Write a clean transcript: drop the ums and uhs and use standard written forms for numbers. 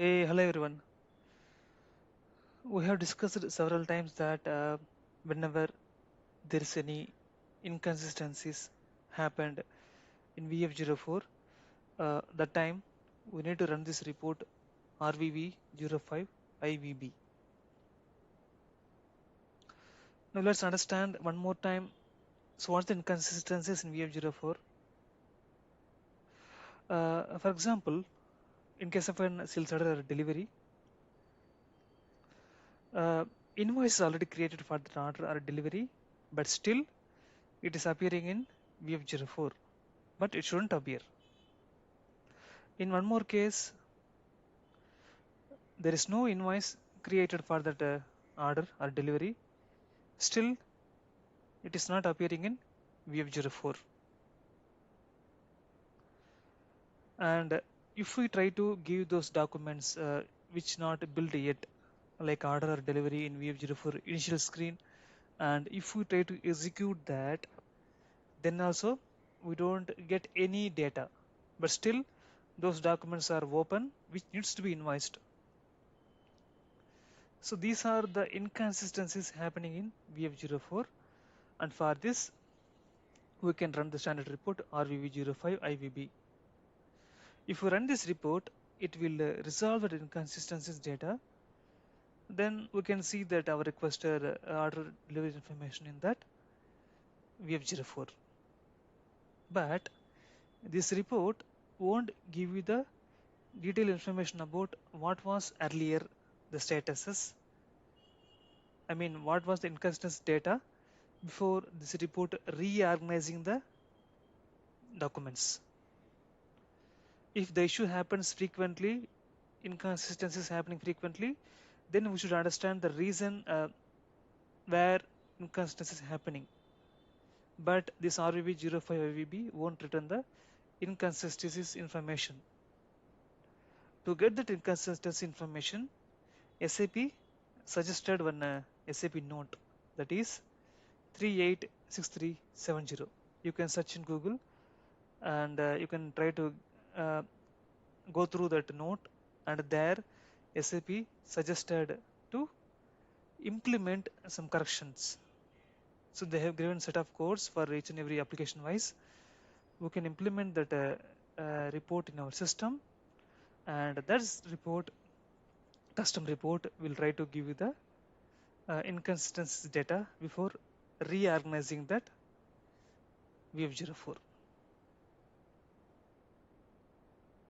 Hello everyone. We have discussed several times that whenever there is any inconsistencies happened in VF04, that time we need to run this report RVV05IVB. Now let's understand one more time. So what's the inconsistencies in VF04? For example, in case of an sales order or delivery, uh, invoice is already created for the order or delivery, but still it is appearing in VF04, but it shouldn't appear. In one more case, there is no invoice created for that order or delivery. Still, it is not appearing in VF04. And if we try to give those documents which not built yet, like order or delivery in VF04 initial screen, and if we try to execute that, then also we don't get any data. But still, those documents are open, which needs to be invoiced. So these are the inconsistencies happening in VF04, and for this we can run the standard report RVV05IVB. If we run this report, it will resolve the inconsistencies data. Then we can see that our requested order delivery information in that VF04. But this report won't give you the detailed information about what was earlier the statuses. I mean, what was the inconsistency data before this report reorganizing the documents. If the issue happens frequently, inconsistencies happening frequently, then we should understand the reason where inconsistencies happening. But this RVV05IVB won't return the inconsistencies information. To get that inconsistency information, SAP suggested one SAP note, that is 386370. You can search in Google and you can try to uh, go through that note, and there SAP suggested to implement some corrections. So they have given set of codes for each and every application wise. We can implement that report in our system, and that report, custom report, will try to give you the inconsistencies data before reorganizing that VF04.